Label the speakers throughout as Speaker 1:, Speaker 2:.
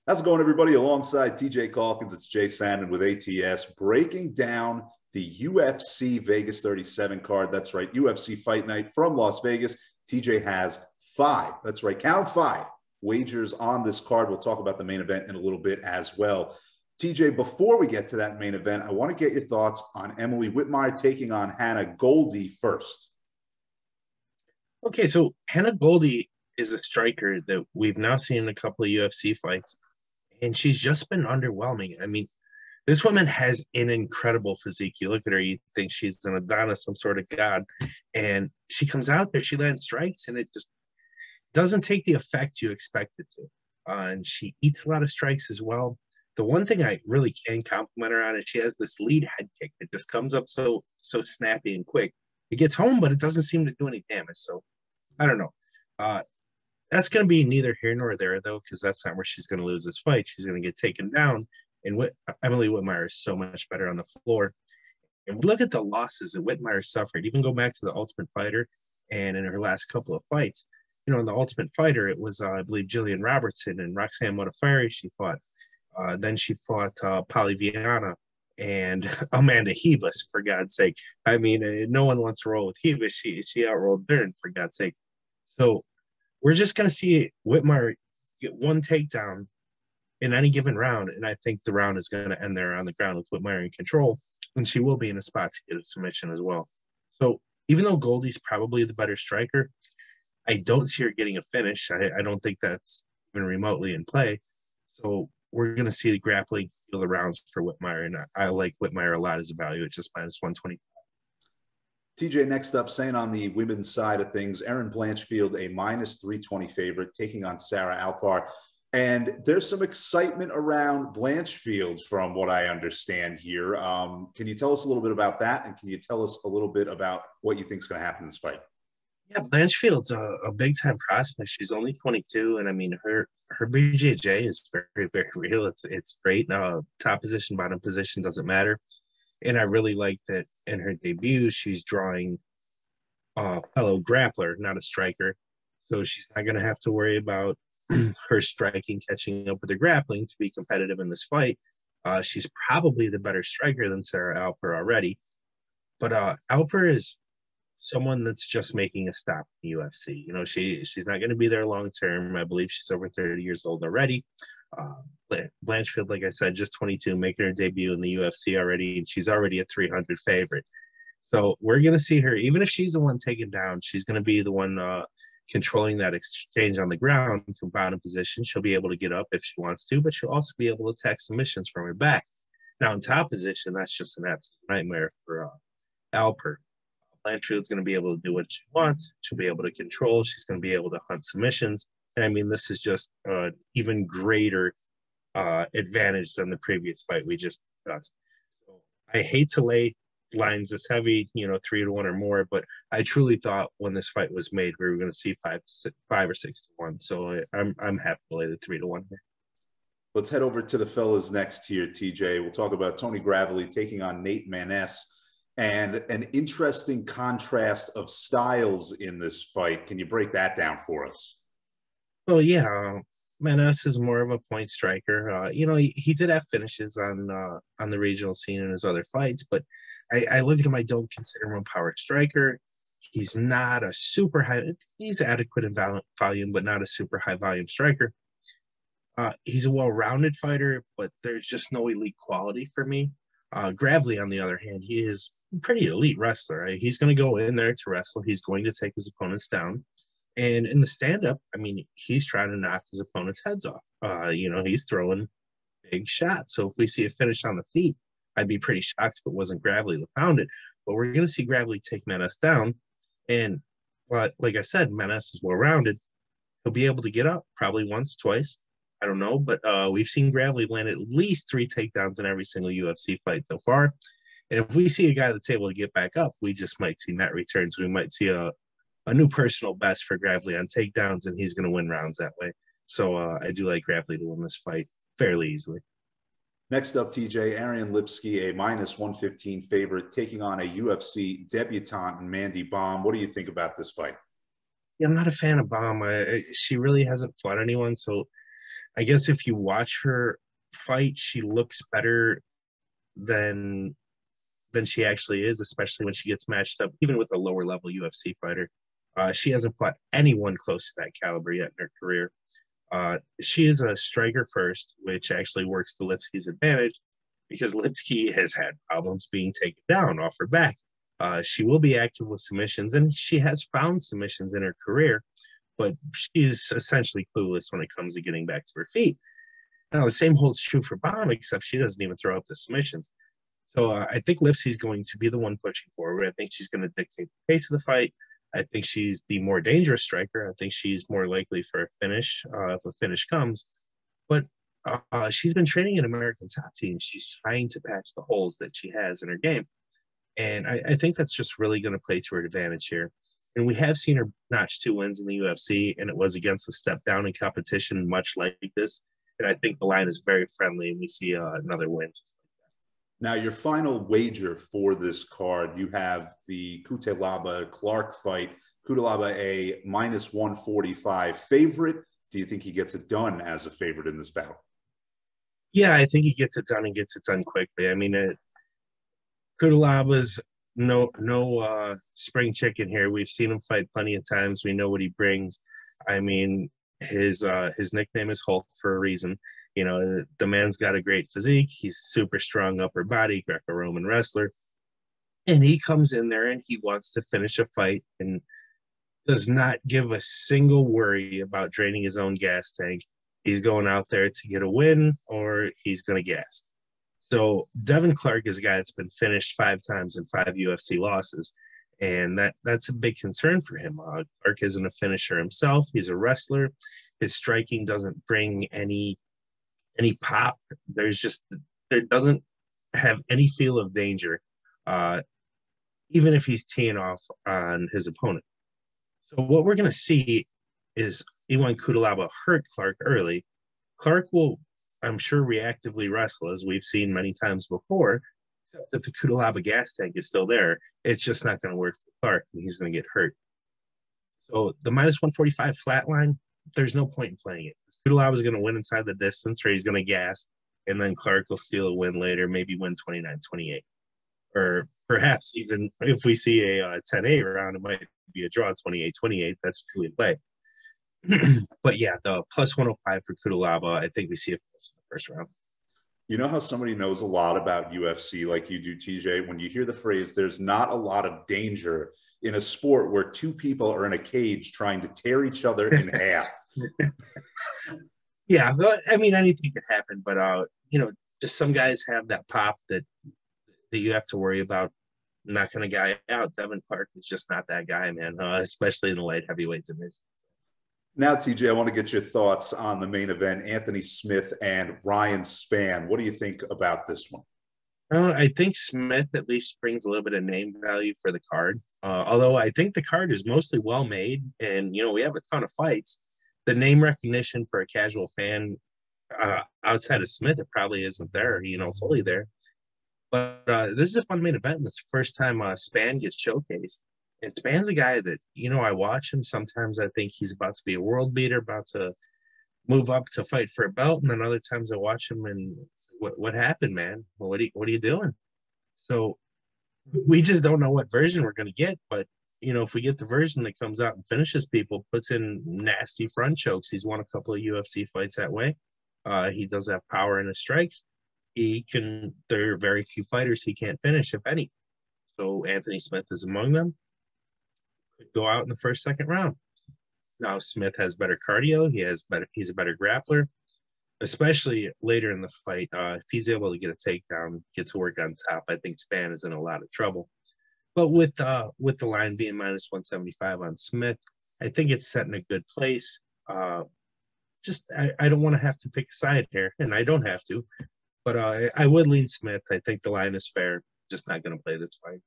Speaker 1: How's it going, everybody? Alongside TJ Calkins, it's Jay Sandin with ATS, breaking down the UFC Vegas 37 card. That's right, UFC Fight Night from Las Vegas. TJ has five, that's right, count five wagers on this card. We'll talk about the main event in a little bit as well. TJ, before we get to that main event, I want to get your thoughts on Emily Whitmire taking on Hannah Goldy first.
Speaker 2: Okay, so Hannah Goldy is a striker that we've now seen in a couple of UFC fights, and she's just been underwhelming. I mean, this woman has an incredible physique. You look at her, you think she's an Adonis, some sort of god, and she comes out there, she lands strikes, and it just doesn't take the effect you expect it to. And she eats a lot of strikes as well. The one thing I really can compliment her on is she has this lead head kick that just comes up so snappy and quick. It gets home, but it doesn't seem to do any damage. So I don't know. That's going to be neither here nor there, though, because that's not where she's going to lose this fight. She's going to get taken down. And Emily Whitmire is so much better on the floor. And look at the losses that Whitmire suffered. Even go back to the Ultimate Fighter and in her last couple of fights. You know, in the Ultimate Fighter, it was, I believe, Jillian Robertson and Roxanne Modafferi she fought. Then she fought Polly Viana and Amanda Hebus, for God's sake. I mean, no one wants to roll with Hebus. She outrolled Dern, for God's sake. So we're just going to see Whitmire get one takedown in any given round, and I think the round is going to end there on the ground with Whitmire in control, and she will be in a spot to get a submission as well. So even though Goldie's probably the better striker, I don't see her getting a finish. I don't think that's even remotely in play. So we're going to see the grappling steal the rounds for Whitmire, and I like Whitmire a lot as a value at just -120.
Speaker 1: TJ, next up, saying on the women's side of things, Erin Blanchfield, a -320 favorite, taking on Sarah Alpar. And there's some excitement around Blanchfield from what I understand here. Can you tell us a little bit about that? And can you tell us a little bit about what you think is going to happen in this fight?
Speaker 2: Yeah, Blanchfield's a big-time prospect. She's only 22, and I mean, her BJJ is very, very real. It's great. Top position, bottom position, doesn't matter. And I really like that in her debut, she's drawing a fellow grappler, not a striker. So she's not going to have to worry about her striking catching up with her grappling to be competitive in this fight. She's probably the better striker than Sarah Alpar already. But Alpar is someone that's just making a stop in the UFC. You know, she's not going to be there long term. I believe she's over 30 years old already. Blanchfield, like I said, just 22, making her debut in the UFC already, and she's already a 300 favorite. So we're going to see her, even if she's the one taken down, she's going to be the one controlling that exchange on the ground from bottom position. She'll be able to get up if she wants to, but she'll also be able to attack submissions from her back. Now, in top position, that's just an absolute nightmare for Alpar. Blanchfield's going to be able to do what she wants. She'll be able to control. She's going to be able to hunt submissions. And I mean, this is just an even greater advantage than the previous fight we just discussed. So I hate to lay lines this heavy, 3-1 or more, but I truly thought when this fight was made, we were going to see 5 or 6-1. So I'm happy to lay the 3-1 here.
Speaker 1: Let's head over to the fellas next here, TJ. We'll talk about Tony Gravely taking on Nate Maness, and an interesting contrast of styles in this fight. Can you break that down for us?
Speaker 2: Well, yeah, Maness is more of a point striker. He did have finishes on the regional scene in his other fights, but I look at him, I don't consider him a power striker. He's not a super high, he's adequate in volume, but not a super high volume striker. He's a well-rounded fighter, but there's just no elite quality for me. Gravely, on the other hand, he is a pretty elite wrestler. Right? He's going to go in there to wrestle. He's going to take his opponents down. And in the stand-up, I mean, he's trying to knock his opponent's heads off. He's throwing big shots. So if we see a finish on the feet, I'd be pretty shocked if it wasn't Gravely that found it. But we're going to see Gravely take Maness down. And like I said, Maness is well-rounded. He'll be able to get up probably once, twice. I don't know. But we've seen Gravely land at least 3 takedowns in every single UFC fight so far. And if we see a guy that's able to get back up, we just might see net returns. We might see a new personal best for Gravely on takedowns, and he's going to win rounds that way. So I do like Gravely to win this fight fairly easily.
Speaker 1: Next up, TJ, Ariane Lipski, a -115 favorite, taking on a UFC debutante, Mandy Bohm. What do you think about this fight?
Speaker 2: Yeah, I'm not a fan of Bohm. She really hasn't fought anyone, so I guess if you watch her fight, she looks better than she actually is, especially when she gets matched up, even with a lower level UFC fighter. She hasn't fought anyone close to that caliber yet in her career. She is a striker first, which actually works to Lipski's advantage because Lipski has had problems being taken down off her back. She will be active with submissions, and she has found submissions in her career, but she's essentially clueless when it comes to getting back to her feet. Now, the same holds true for Bohm, except she doesn't even throw up the submissions. So I think Lipski's going to be the one pushing forward. I think she's going to dictate the pace of the fight. I think she's the more dangerous striker. I think she's more likely for a finish if a finish comes. But she's been training in American top teams. She's trying to patch the holes that she has in her game. And I think that's just really going to play to her advantage here. And we have seen her notch 2 wins in the UFC, and it was against a step down in competition much like this. And I think the line is very friendly, and we see another win.
Speaker 1: Now, your final wager for this card, you have the Cutleaba Clark fight. Cutleaba a -145 favorite. Do you think he gets it done as a favorite in this battle?
Speaker 2: Yeah, I think he gets it done and gets it done quickly. I mean, Cutleaba's no spring chicken here. We've seen him fight plenty of times. We know what he brings. I mean, his nickname is Hulk for a reason. You know, the man's got a great physique. He's super strong upper body, Greco-Roman wrestler. And he comes in there and he wants to finish a fight and does not give a single worry about draining his own gas tank. He's going out there to get a win or he's going to gas. So Devin Clark is a guy that's been finished 5 times in 5 UFC losses. And that's a big concern for him. Clark isn't a finisher himself. He's a wrestler. His striking doesn't bring any pop. There doesn't have any feel of danger, even if he's teeing off on his opponent. So what we're going to see is Iwan Cutleaba hurt Clark early. Clark will, I'm sure, reactively wrestle, as we've seen many times before, except if the Cutleaba gas tank is still there, it's just not going to work for Clark, and he's going to get hurt. So the -145 flat line, there's no point in playing it. Cutleaba is going to win inside the distance, or he's going to gas, and then Clark will steal a win later, maybe win 29-28. Or perhaps even if we see a 10-8 round, it might be a draw 28-28. That's truly play. But yeah, the +105 for Cutleaba, I think we see it in the first round.
Speaker 1: You know how somebody knows a lot about UFC like you do, TJ? When you hear the phrase, there's not a lot of danger in a sport where 2 people are in a cage trying to tear each other in half.
Speaker 2: Yeah, I mean, anything could happen, but you know, just some guys have that pop that you have to worry about knocking a guy out. Devin Clark is just not that guy, man, especially in the light heavyweight division.
Speaker 1: Now, TJ, I want to get your thoughts on the main event, Anthony Smith and Ryan Spann. What do you think about this one?
Speaker 2: I think Smith at least brings a little bit of name value for the card. Although I think the card is mostly well made, and you know, we have a ton of fights. The name recognition for a casual fan outside of Smith, it probably isn't there, you know, fully there. But this is a fun main event, and it's the first time Spann gets showcased. And Spann's a guy that, you know, I watch him. Sometimes I think he's about to be a world beater, about to move up to fight for a belt, and then other times I watch him and what happened, man? Well, what are you doing? So we just don't know what version we're going to get. But you know, if we get the version that comes out and finishes people, puts in nasty front chokes, he's won a couple of UFC fights that way. He does have power in his strikes. There are very few fighters he can't finish, if any. So Anthony Smith is among them. Could go out in the first, second round. Now Smith has better cardio. He's a better grappler, especially later in the fight. If he's able to get a takedown, get to work on top, I think Spann is in a lot of trouble. But with the line being -175 on Smith, I think it's set in a good place. I don't want to have to pick a side here, and I don't have to. But I would lean Smith. I think the line is fair. Just not going to play this fight.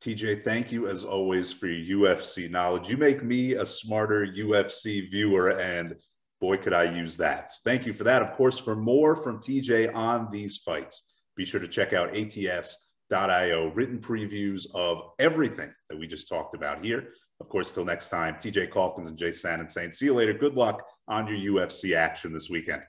Speaker 1: TJ, thank you as always for your UFC knowledge. You make me a smarter UFC viewer, and boy, could I use that. Thank you for that. Of course, for more from TJ on these fights, be sure to check out ATS.io, written previews of everything that we just talked about here. Of course, till next time, TJ Calkins and Jay Sannon saying, see you later. Good luck on your UFC action this weekend.